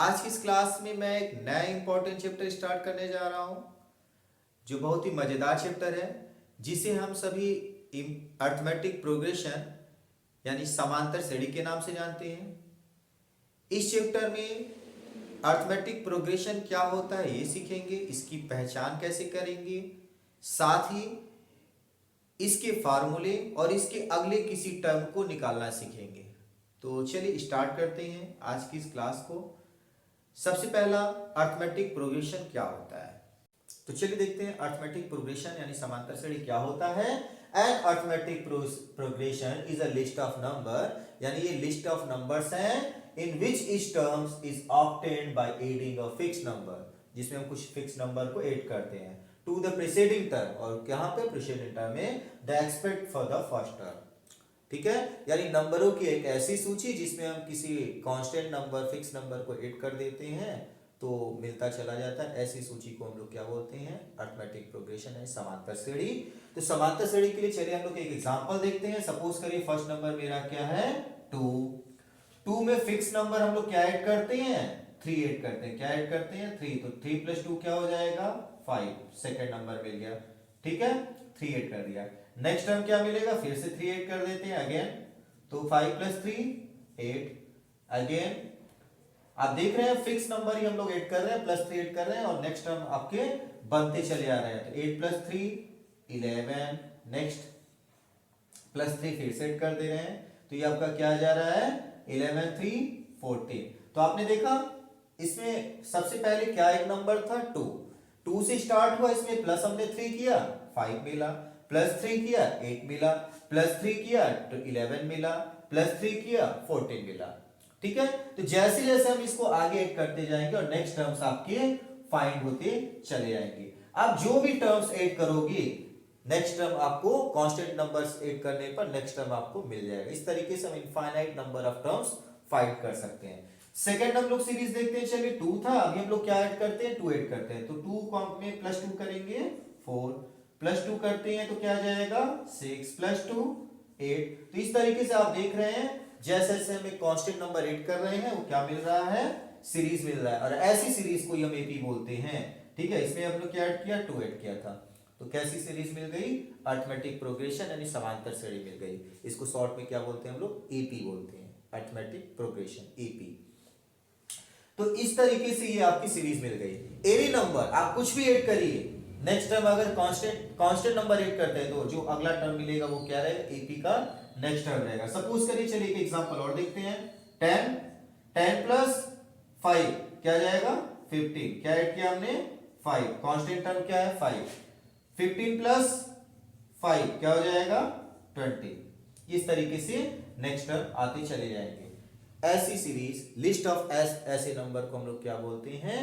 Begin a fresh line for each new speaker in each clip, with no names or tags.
आज की इस क्लास में मैं एक नया इंपॉर्टेंट चैप्टर स्टार्ट करने जा रहा हूं जो बहुत ही मज़ेदार चैप्टर है जिसे हम सभी अर्थमेटिक प्रोग्रेशन यानी समांतर श्रेणी के नाम से जानते हैं। इस चैप्टर में अर्थमेटिक प्रोग्रेशन क्या होता है ये सीखेंगे, इसकी पहचान कैसे करेंगे, साथ ही इसके फार्मूले और इसके अगले किसी टर्म को निकालना सीखेंगे। तो चलिए स्टार्ट करते हैं आज की इस क्लास को। सबसे पहला अर्थमेटिक प्रोग्रेशन क्या होता है, तो चलिए देखते हैं अर्थमेटिक प्रोग्रेशन यानी समांतर श्रेणी क्या होता है। An arithmetic progression is a list of number, यानी ये लिस्ट ऑफ नंबर्स हैं in which each terms is obtained by adding a fix number, जिसमें हम कुछ फिक्स नंबर को ऐड करते हैं टू द प्रीसीडिंग टर्म, और यहाँ पे प्रीसीडिंग टर्म में the expect for the first term. ठीक है, यानी नंबरों की एक ऐसी सूची जिसमें हम किसी कांस्टेंट नंबर फिक्स नंबर को ऐड कर देते हैं तो मिलता चला जाता है, ऐसी सूची को हम लोग क्या बोलते हैं, अर्थमेटिक प्रोग्रेशन है, समांतर श्रेणी। तो समांतर श्रेणी के लिए चलिए हम लोग एक एग्जांपल देखते हैं। सपोज करिए फर्स्ट नंबर मेरा क्या है 2, 2 में फिक्स नंबर हम लोग क्या ऐड करते हैं 3 ऐड करते हैं। क्या ऐड करते हैं 3, तो 3 + 2 क्या हो जाएगा 5, सेकंड नंबर मिल गया। ठीक है, 3 ऐड कर दिया। नेक्स्ट टर्म क्या मिलेगा, फिर से 3 ऐड कर देते हैं अगेन, तो 5 + 3 8 अगेन। आप देख रहे हैं फिक्स नंबर ही हम लोग ऐड कर रहे हैं, +3 ऐड कर रहे हैं और नेक्स्ट टर्म आपके बनते चले आ रहे हैं। तो 8 + 3 11, नेक्स्ट +3 फिर से ऐड कर दे रहे हैं, तो ये आपका क्या जा रहा है 11 3 14। तो आपने देखा इसमें सबसे पहले क्या एक नंबर था 2, 2 से स्टार्ट हुआ, इसमें प्लस हमने 3 किया 5 मिला, +3 किया 8 मिला, +3 किया तो 11 मिला, +3 किया 14 मिला। ठीक है, तो जैसे जैसे हम इसको आगे ऐड करते जाएंगे और नेक्स्ट टर्म्स आपके फाइंड होते चले जाएंगे। आप जो भी टर्म्स ऐड करोगे नेक्स्ट टर्म आपको कांस्टेंट नंबर्स ऐड करने पर नेक्स्ट टर्म आपको मिल जाएगा। इस तरीके से हम infinite number of terms find कर सकते हैं। सेकंड हम लोग सीरीज देखते हैं। चलिए 2 था, अभी हम लोग क्या ऐड करते हैं 2 ऐड करते हैं, तो 2 में +2 करेंगे 4, +2 करते हैं तो क्या आ जाएगा 6 + 2 8। तो इस तरीके से आप देख रहे हैं जैसे जैसे हम एक कांस्टेंट नंबर ऐड कर रहे हैं वो क्या मिल रहा है सीरीज मिल रहा है, और ऐसी सीरीज को हम एपी बोलते हैं। ठीक है, इसमें हम लोग क्या ऐड किया 2 ऐड किया था, तो कैसी सीरीज मिल गई अर्थमेटिक प्रोग्रेशन यानी समांतर श्रेणी मिल गई। इसको शॉर्ट में क्या बोलते हैं हम लोग एपी बोलते हैं, अर्थमेटिक प्रोग्रेशन एपी। तो इस तरीके से ये आपकी सीरीज मिल गई। एनी नंबर आप कुछ भी ऐड करिए, नेक्स्ट टर्म अगर कांस्टेंट नंबर ऐड करते हैं तो जो अगला टर्म मिलेगा वो क्या रहेगा एपी का नेक्स्ट टर्म रहेगा। सपोज करिए, चलिए एक एग्जांपल और देखते हैं। 10 10 + 5 क्या जाएगा 15, क्या ऐड किया हमने 5, कांस्टेंट टर्म क्या है 5, 15 + 5 क्या हो जाएगा 20। इस तरीके से नेक्स्ट टर्म आते चले जाएंगे। ऐसी सीरीज लिस्ट ऑफ ऐसे नंबर को हम लोग क्या बोलते हैं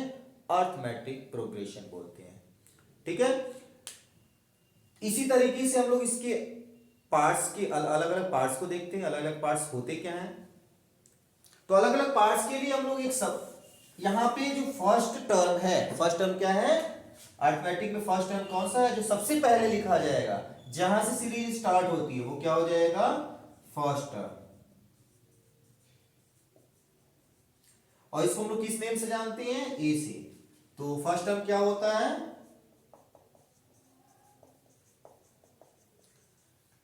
अर्थमेटिक प्रोग्रेशन बोलते हैं। ठीक है, इसी तरीके से हम लोग इसके पार्ट्स के अलग अलग पार्ट्स को देखते हैं। अलग अलग पार्ट्स होते क्या हैं, तो अलग अलग पार्ट्स के लिए हम लोग एक सब यहां पे जो फर्स्ट टर्म है, फर्स्ट टर्म क्या है अर्थमेटिक में फर्स्ट टर्म कौन सा है जो सबसे पहले लिखा जाएगा, जहां से सीरीज स्टार्ट होती है वो क्या हो जाएगा फर्स्ट टर्म। और इसको हम लोग किस नेम से जानते हैं ए से। तो फर्स्ट टर्म क्या होता है,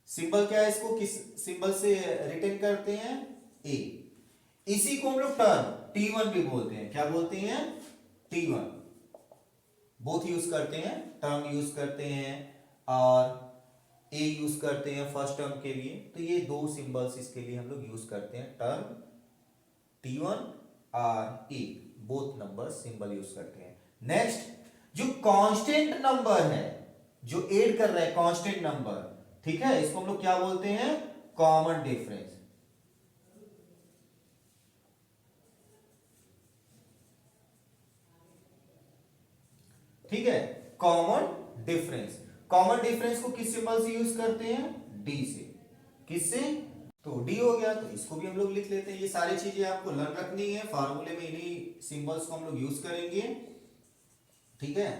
सिंबल क्या है, इसको किस सिंबल से रिटर्न करते हैं ए। इसी को हम लोग टर्म T1 भी बोलते हैं। क्या बोलते हैं T1, बोथ यूज करते हैं, टर्म यूज करते हैं और ए यूज करते हैं फर्स्ट टर्म के लिए। तो ये दो सिंबल्स इसके लिए हम लोग यूज करते हैं, टर्म T1 और ए, बोथ नंबर सिंबल यूज करते हैं। नेक्स्ट जो कांस्टेंट नंबर है जो ऐड कर रहे हैं कांस्टेंट नंबर, ठीक है, इसको हम लोग क्या बोलते हैं कॉमन डिफरेंस। ठीक है, कॉमन डिफरेंस। कॉमन डिफरेंस को किस सिंबल से यूज करते हैं डी से। किससे, तो डी हो गया, तो इसको भी हम लोग लिख लेते हैं। ये सारी चीजें आपको लर्न रखनी है, फार्मूले में इन्हीं सिंबल्स को हम लोग यूज करेंगे। ठीक है,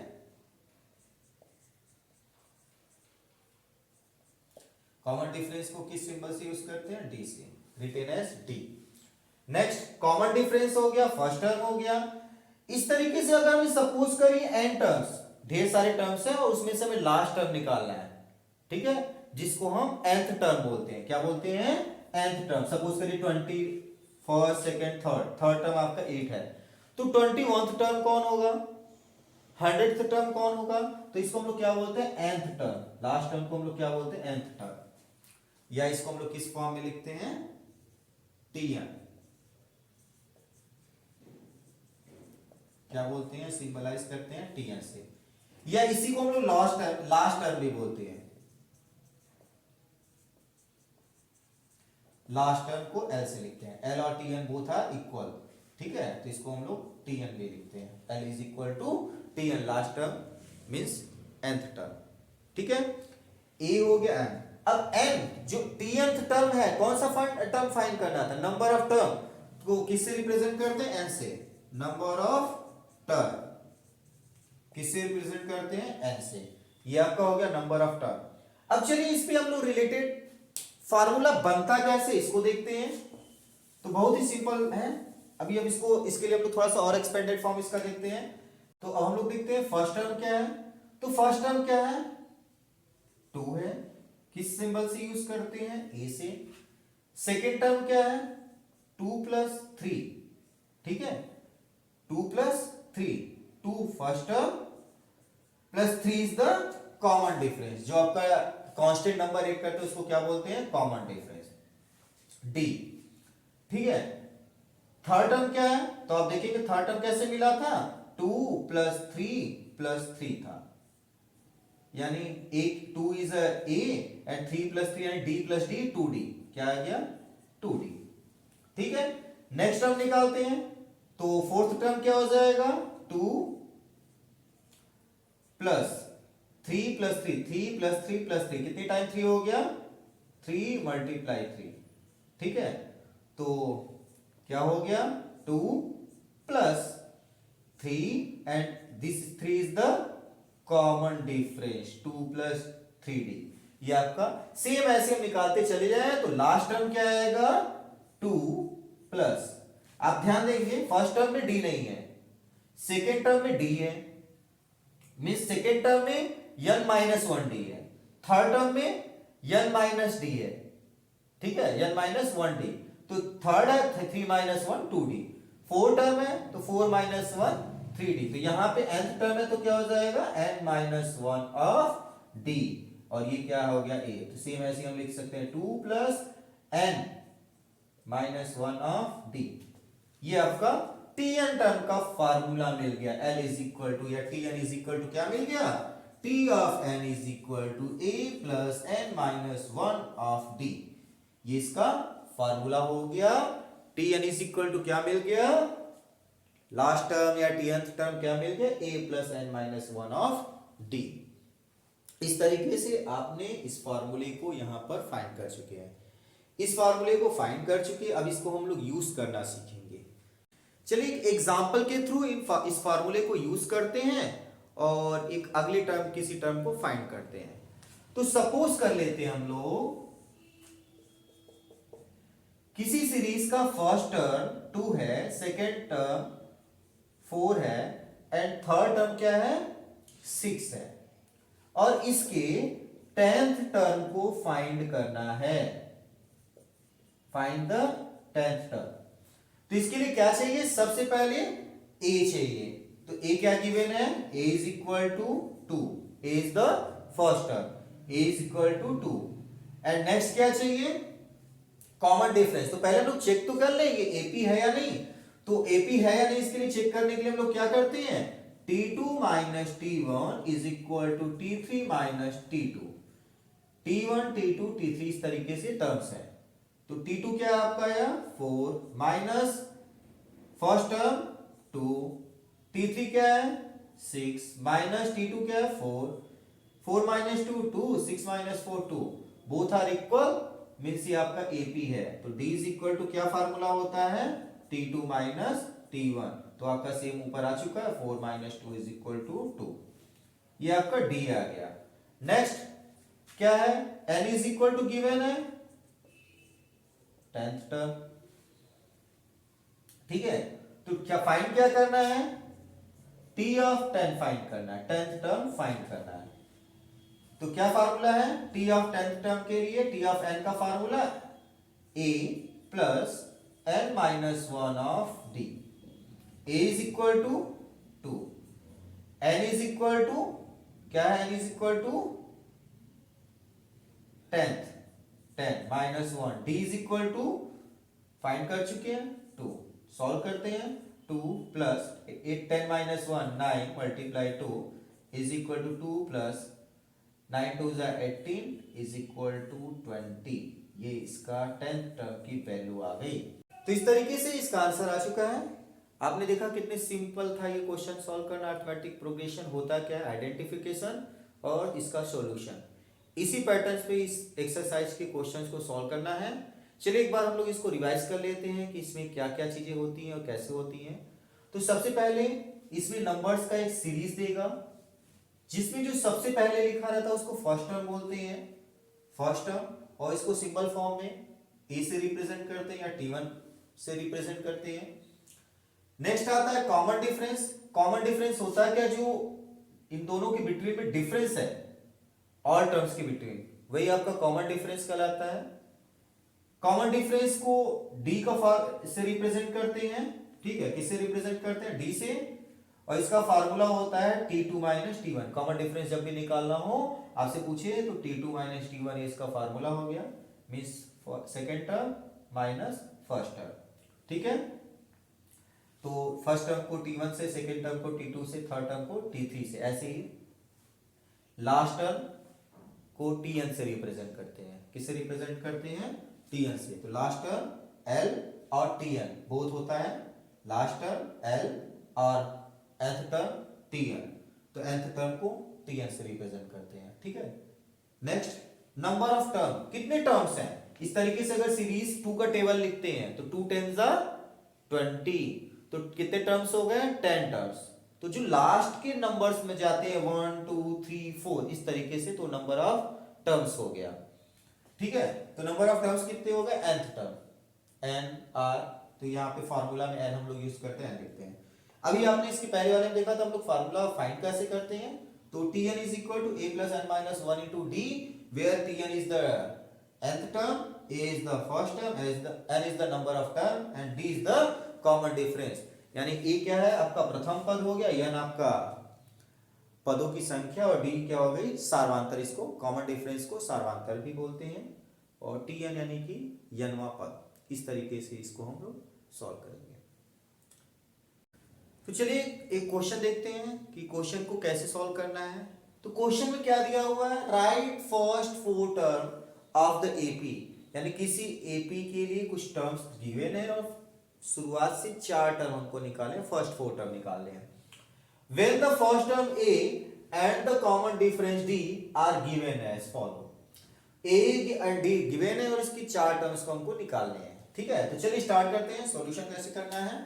कॉमन डिफरेंस को किस सिंबल से यूज करते हैं डी से, written as D. Next common difference हो गया, फर्स्ट टर्म हो गया। इस तरीके से अगर हम सपोज करिए n टर्म्स, ढेर सारे टर्म्स हैं और उसमें से हमें लास्ट टर्म निकालना है, ठीक है, जिसको हम nth टर्म बोलते हैं। क्या बोलते हैं? nth term. सपोज करिए 20 first second third, third term आपका 8 है, तो 21th टर्म कौन होगा? 100th टर्म कौन होगा? तो इसको हम लोग क्या बोलते हैं? nth term. लास्ट टर्म को हम लोग क्या बोलते हैं? nth term. या इसको हम लोग किस फॉर्म में लिखते हैं? tn। क्या बोलते हैं? सिंबलाइज करते हैं tn से। या इसी को हम लोग लास्ट टर्म भी बोलते हैं। लास्ट टर्म को L से लिखते हैं, L और Tn बोथ आर इक्वल, ठीक है, तो इसको हम लोग Tn भी लिखते हैं। L is equal to Tn, last term means nth term, ठीक है। A हो गया n। अब n जो Tnth टर्म है, कौन सा टर्म फाइंड करना था? नंबर ऑफ टर्म को किससे रिप्रेजेंट करते हैं? n से। नंबर ऑफ टर्म किससे रिप्रेजेंट करते हैं? n से। ये आपका हो गया नंबर ऑफ टर्म। अब चलिए इस पे हम लोग रिलेटेड फार्मूला बनता कैसे इसको देखते हैं। तो बहुत ही सिंपल है। अब इसको, इसके लिए हम लोग थोड़ा सा और एक्सपेंडेड फॉर्म इसका देखते हैं। तो अब हम लोग देखते हैं फर्स्ट टर्म क्या है। तो फर्स्ट टर्म क्या है? 2 है। किस सिंबल से यूज करते हैं? ए से। सेकेंड टर्म क्या है? 2 प्लस 3, ठीक है, 2 plus 3, 2 first term plus 3 is the common difference. जो आपका कांस्टेंट नंबर ऐड करते हैं उसको क्या बोलते हैं? कॉमन डिफरेंस, डी, ठीक है। थर्ड टर्म क्या है? तो आप देखेंगे थर्ड टर्म कैसे मिला था? 2 प्लस 3 प्लस 3 था, यानी एक 2 इज ए एंड 3 प्लस 3 यानी डी प्लस डी, 2d। क्या आ गया? 2d, ठीक है। नेक्स्ट टर्म निकालते हैं। तो फोर्थ टर्म क्या हो जाएगा? 2 प्लस 3 प्लस 3, 3 प्लस 3 प्लस 3, कितने टाइम 3 हो गया? 3 मल्टीप्लाई 3, ठीक है। तो क्या हो गया? 2 plus 3 and this 3 is the common difference, 2 plus 3d। ये आपका सेम ऐसे हम निकालते चले जाए। तो लास्ट टर्म क्या आएगा? 2 प्लस, आप ध्यान देंगे फर्स्ट टर्म में d नहीं है, सेकेंड टर्म में d है, मीन्स सेकेंड टर्म में n माइनस 1d है, थर्ड टर्म में n माइनस d है, ठीक है, n माइनस 1d। तो थर्ड है 3 माइनस 1 2d, फोर्थ टर्म है तो 4 माइनस 1 3d। तो यहां पे nth टर्म है तो क्या हो जाएगा? n माइनस 1 ऑफ d, और ये क्या हो गया? a। तो सेम ऐसे हम लिख सकते हैं 2 plus n minus 1 of d। ये आपका Tn टर्म का फार्मूला मिल गया। L इज इक्वल टू, या Tn इज इक्वल टू क्या मिल गया? T of n is equal to a plus n minus 1 of d। ये इसका फार्मूला हो गया। Tn इज इक्वल टू क्या मिल गया? लास्ट टर्म या Tnth टर्म क्या मिल गया? a plus n minus 1 of d। इस तरीके से आपने इस फार्मूले को यहां पर फाइंड कर चुके हैं। इस फार्मूले को फाइंड कर चुके, अब इसको हम लोग यूज करना सीखेंगे। चलिए एक एग्जांपल के थ्रू इस फार्मूले को यूज करते हैं और एक अगले टर्म, किसी टर्म को फाइंड करते हैं। तो सपोज कर लेते हैं हम लोग किसी सीरीज का फर्स्ट टर्म 2 है, सेकेंड टर्म 4 है एंड थर्ड टर्म क्या है? 6 है, और इसके 10th टर्म को फाइंड करना है। Find the 10th term. तो इसके लिए क्या चाहिए? सबसे पहले a चाहिए। तो a क्या गिवन है? a is equal to 2, a is the first term, a is equal to 2। And next क्या चाहिए? Common difference. तो पहले हम लोग चेक तो कर लेंगे AP है या नहीं। तो AP है या नहीं इसके लिए चेक करने के लिए हम लोग क्या करते हैं? T2 minus T1 is equal to T3 minus T2। T1 T2 T3 इस तरीके से टर्म्स है। तो T2 क्या है आपका आया? 4 माइनस फर्स्ट टर्म 2, T3 क्या है? 6 माइनस T2 क्या है? 4, 4 minus 2 2, 6 minus 4 2, both are equal, means ये आपका AP है। तो D इज इक्वल टू क्या फार्मूला होता है? T2 minus T1। तो आपका सेम ऊपर आ चुका है, 4 माइनस 2 इज इक्वल टू 2। ये आपका D आ गया। नेक्स्ट क्या है? N is equal to given है 10th टर्म, ठीक है, तो क्या फाइंड क्या करना है, टी ऑफ 10 फाइंड करना है, 10th टर्म फाइंड करना है। तो क्या फार्मूला है टी ऑफ 10th टर्म के लिए, टी ऑफ एन का formula A plus N minus one of D. A is equal to 2, N is equal to क्या है, N is equal to 10 minus one, D is equal to find कर चुके हैं 2, solve करते हैं 2 प्लस 8 10 minus 1 9 multiply 2 is equal to 2 plus 9 2 18 is equal to 20। ये इसका 10th टर्म की वैल्यू आ गई। तो इस तरीके से इसका आंसर आ चुका है। आपने देखा कितने सिंपल था ये क्वेश्चन सॉल्व करना। अरिथमेटिक प्रोग्रेशन होता क्या है, आइडेंटिफिकेशन और इसका सॉल्यूशन। इसी पैटर्न्स पे इस एक्सरसाइज के क्वेश्चंस को सॉल्व करना है। चलिए एक बार हम लोग इसको रिवाइज कर लेते हैं कि इसमें क्या क्या चीजें होती हैं और कैसे होती हैं। तो सबसे पहले इसमें नंबर्स का एक सीरीज देगा, जिसमें जो सबसे पहले लिखा रहता है उसको फर्स्ट टर्म बोलते हैं, फर्स्ट टर्म, और इसको सिंबल फॉर्म में ए से रिप्रेजेंट करते हैं या T1 से रिप्रेजेंट करते हैं। नेक्स्ट आता है कॉमन डिफरेंस। कॉमन डिफरेंस होता है क्या, जो इन दोनों के बिटवीन में डिफरेंस है, ऑल टर्म्स के बिटवीन, वही आपका कॉमन डिफरेंस कहलाता है। कॉमन डिफरेंस को डी का से रिप्रेजेंट करते हैं, ठीक है, किससे रिप्रेजेंट करते हैं, डी से, और इसका फार्मूला होता है T2 minus T1। Common difference जब भी निकालना हो आपसे पूछे तो T2 माइनस T1 इसका फार्मूला हो गया, means second term minus first term, ठीक है। तो फर्स्ट टर्म को T1 से, सेकेंड टर्म को T2 से, थर्ड टर्म को T3 से, ऐसे ही लास्ट टर्म को Tn से रिप्रेजेंट करते हैं। किससे रिप्रेजेंट करते हैं, Tn से। तो लास्ट टर्म L और Tn बोथ होता है, लास्ट टर्म L और nth टर्म Tn। तो nth टर्म को Tn से रिप्रेजेंट करते हैं, ठीक है। नेक्स्ट नंबर ऑफ टर्म, कितने टर्म्स हैं। इस तरीके से अगर सीरीज 2 का टेबल लिखते हैं तो 2 10 20, तो कितने टर्म्स हो गए, 10 टर्म्स। तो जो लास्ट के नंबर्स में जाते हैं 1 2 3 4 इस तरीके से, तो नंबर ऑफ टर्म्स हो गया, ठीक है। तो नंबर ऑफ टर्म्स कितने हो गए, nth टर्म n r। तो यहाँ पे फार्मूला में n हम लोग यूज करते हैं, n लिखते हैं। अभी आपने इसके पहले वाले में देखा था हम लोग फार्मूला फाइंड कैसे करते हैं। तो Tn is equal to a plus n minus 1 into d, where Tn is the nth term, a is the first term, n is the number of term and d is the common difference. यानी a क्या है आपका प्रथम पद हो गया, n आपका पदों की संख्या, और d क्या हो गई सार्वांतर। इसको कॉमन डिफरेंस को सार्वांतर भी बोलते हैं, और Tn यानी कि n वां पद। इस तरीके से इसको हम लोग सॉल्व करेंगे। तो चलिए एक क्वेश्चन देखते हैं कि क्वेश्चन को कैसे सॉल्व करना है। तो क्वेश्चन में क्या दिया हुआ है, right first 4 term of the AP, यानी किसी एपी के लिए कुछ टर्म्स गिवन है और शुरुआत से 4 टर्म हमको निकाले, फर्स्ट 4 टर्म निकालने हैं। When the first term a and the common difference d are given as follow. a and d given है और इसकी 4 टर्म्स को हमको निकालने हैं, ठीक है। तो चलिए स्टार्ट करते हैं, सॉल्यूशन कैसे करना है।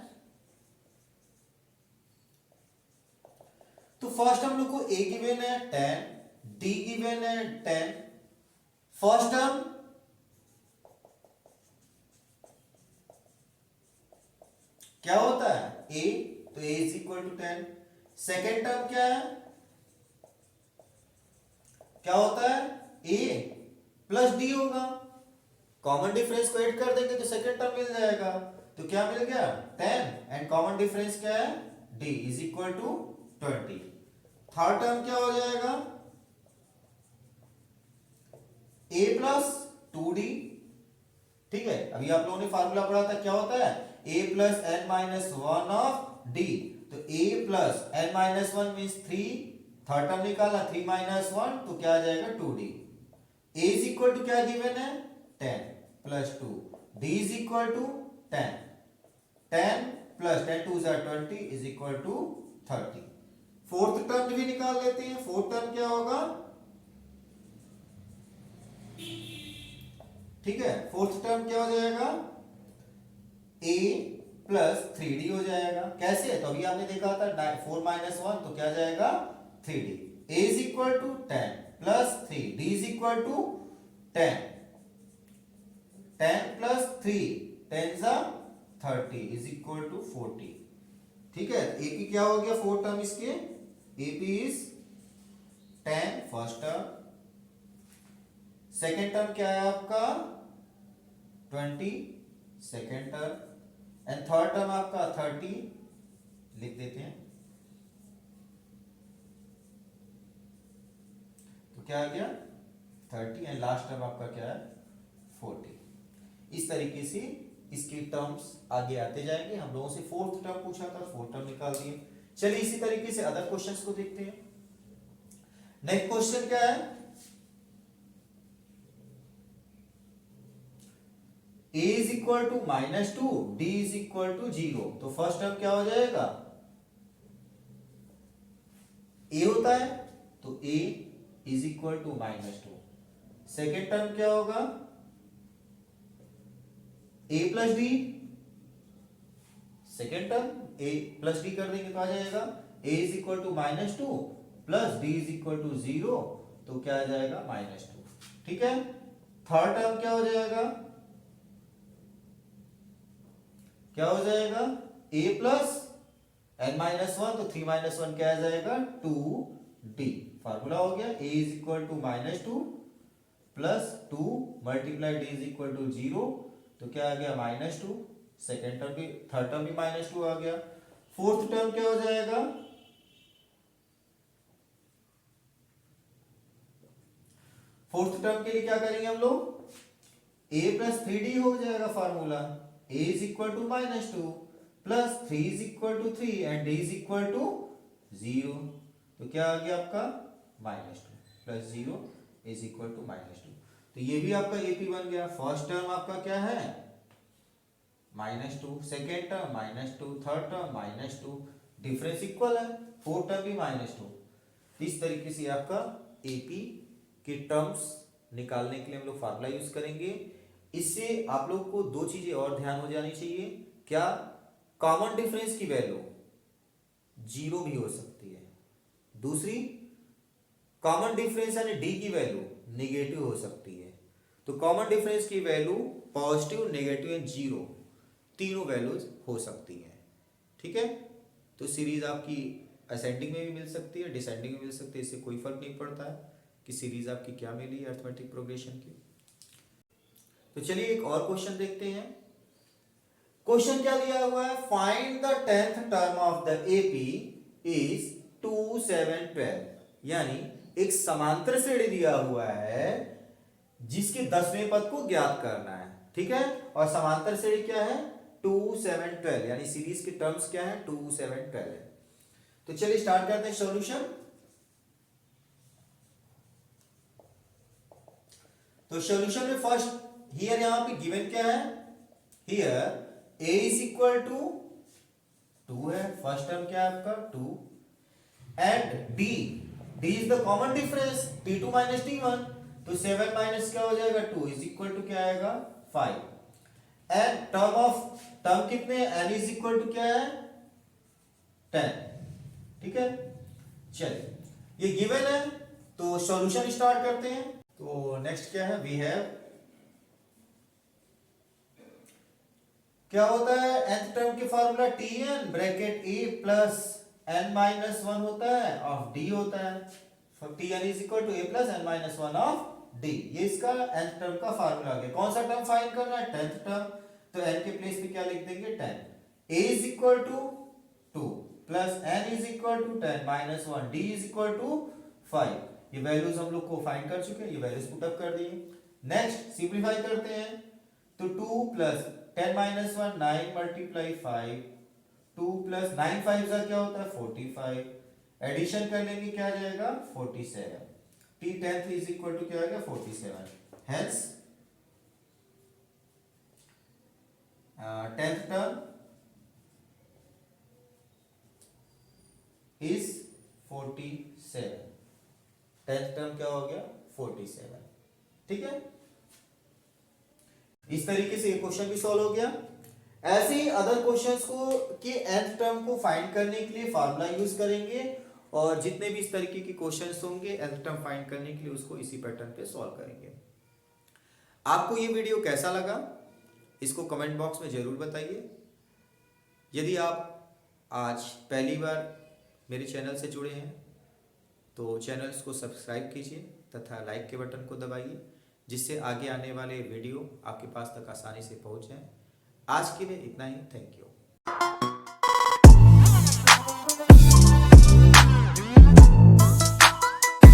तो फर्स्ट हम लोग को a गिवन है 10, d गिवन है 10। फर्स्ट टर्म क्या होता है a, तो a is equal to 10। Second term क्या है, क्या होता है a प्लस d होगा। कॉमन डिफरेंस को ऐड कर देंगे तो सेकेंड टर्म मिल जाएगा। तो क्या मिल गया 10 एंड कॉमन डिफरेंस क्या है d is equal to 20। Third term क्या हो जाएगा a प्लस 2d, ठीक है। अभी आप लोगों ने फार्मूला पढ़ा था, क्या होता है a plus n minus 1 of d। तो a plus n minus 1 means 3, third term निकालना 3 माइनस 1, तो क्या आ जाएगा 2d। a is equal to क्या गिवन है 10 plus 2, d is equal to 10, 10 plus 10 2 20 is equal to 30। Fourth term भी निकाल लेते हैं। फोर्थ टर्म क्या होगा, ठीक है। फोर्थ टर्म क्या हो जाएगा a प्लस 3d हो जाएगा। कैसे, तो अभी आपने देखा था 4 माइनस 1, तो क्या जाएगा 3d। a is equal to 10 plus 3, d is equal to 10, 10 plus 3 10 जा 30 इज इक्वल टू 40। ठीक है, एपी क्या हो गया, 4 टर्म इसके, AP is 10 first term, second term क्या है आपका 20 second term, and third term आपका 30 लिख देते हैं। तो क्या आ गया 30, एंड लास्ट टर्म आपका क्या है 40। इस तरीके से इसके टर्म्स आगे आते जाएंगे। हम लोगों से फोर्थ टर्म पूछा था, फोर्थ टर्म निकाल दिए। चलिए इसी तरीके से अदर क्वेश्चंस को देखते हैं। नेक्स्ट क्वेश्चन क्या है, a is equal to -2, d is equal to 0। तो फर्स्ट टर्म क्या हो जाएगा, a होता है तो a is equal to -2। Second term क्या होगा, a plus d, second term a plus d कर देंगे तो आ जाएगा a is equal to -2 plus d is equal to 0। तो क्या आ जाएगा -2। ठीक है, थर्ड टर्म क्या हो जाएगा, क्या हो जाएगा a प्लस n-1, तो 3 - 1 क्या आ जाएगा 2d। फार्मूला हो गया, a is equal to -2 plus 2 multiply d is equal to 0। तो क्या आ गया -2, सेकेंड टर्म भी, थर्ड टर्म भी -2 आ गया। फोर्थ टर्म क्या हो जाएगा, फोर्थ टर्म के लिए क्या करेंगे हम लोग, a प्लस 3d हो जाएगा formula, a is equal to -2 plus 3 is equal to 3 and d is equal to 0। तो क्या आ गया आपका -2 प्लस 0 इज इक्वल टू -2। तो ये भी आपका एपी बन गया। फर्स्ट टर्म आपका क्या है -2, second term -2, third term -2, difference equal है, फोर्थ टर्म भी -2। इस तरीके से आपका एपी के टर्म्स निकालने के लिए हम लोग फार्मूला यूज करेंगे। इससे आप लोग को दो चीजें और ध्यान हो जानी चाहिए। क्या, कॉमन डिफरेंस की वैल्यू 0 भी हो सकती है। दूसरी, कॉमन डिफरेंस यानी डी की वैल्यू नेगेटिव हो सकती है। तो कॉमन डिफरेंस की वैल्यू पॉजिटिव, नेगेटिव एंड 0 तीनों वैल्यूज हो सकती हैं। ठीक है, तो सीरीज आपकी असेंडिंग में भी मिल सकती है, डिसेंडिंग में मिल सकती है, इससे कोई फर्क नहीं पड़ता है कि सीरीज आपकी क्या मिली है अरिथमेटिक प्रोग्रेशन की। तो चलिए एक और क्वेश्चन देखते हैं। क्वेश्चन क्या दिया हुआ है, find the 10th term of the AP is 2, 7, 12। यानी एक समांतर श्रेणी दिया हुआ है जिसके 10वें पद को ज्ञात करना है। ठीक है, और समांतर श्रेणी क्या है 2, 7, 12, यानी सीरीज के टर्म्स क्या है 2, 7, 12 है। तो चलिए स्टार्ट करते हैं सॉल्यूशन। तो सॉल्यूशन में फर्स्ट हियर यहां पे गिवन क्या है, here a is equal to 2 है, फर्स्ट टर्म क्या है आपका 2, and d is the common difference t2 minus t1। तो 7 माइनस क्या हो जाएगा 2 इज इक्वल टू क्या आएगा 5, एंड टर्म कितने, n इज इक्वल टू क्या है 10। ठीक है, चलिए ये गिवन है तो सॉल्यूशन स्टार्ट करते हैं। तो नेक्स्ट क्या है, वी हैव, क्या होता है nth टर्म के formula tn bracket a plus n-1 होता है ऑफ d होता है। tn is equal to a plus n-1 of d। ये इसका nth टर्म का फार्मूला आ गया। कौन सा टर्म फाइंड करना है 10th टर्म, तो n के प्लेस पे क्या लिख देंगे 10। a is equal to 2 plus n is equal to 10 minus 1, d is equal to 5। ये वैल्यूज हम लोग को फाइंड कर चुके हैं, ये वैल्यूज पुट अप कर दिए। नेक्स्ट सिंपलीफाई करते हैं, तो 2 प्लस 10 माइनस 1 9 मल्टीप्लाई 5, 2 प्लस 9 5 का क्या होता है 45, एडिशन कर लेंगे क्या आ जाएगा 47, t 10th is equal to क्या आ गया 47। Hence 10th term is 47, 10th term क्या हो गया 47। ठीक है, इस तरीके से ये क्वेश्चन भी सॉल्व हो गया। ऐसे ही अदर क्वेश्चंस को के nth टर्म को फाइंड करने के लिए फार्मूला यूज करेंगे, और जितने भी इस तरीके के क्वेश्चंस होंगे nth टर्म फाइंड करने के लिए उसको इसी पैटर्न पे सॉल्व करेंगे। आपको ये वीडियो कैसा लगा इसको कमेंट बॉक्स में जरूर बताइए। यदि आप आज पहली बार मेरे चैनल से जुड़े हैं तो चैनल्स को सब्सक्राइब कीजिए तथा लाइक के बटन को दबाइए, जिससे आगे आने वाले वीडियो आपके पास तक आसानी से पहुंच जाएं। आज के लिए इतना ही। Thank you.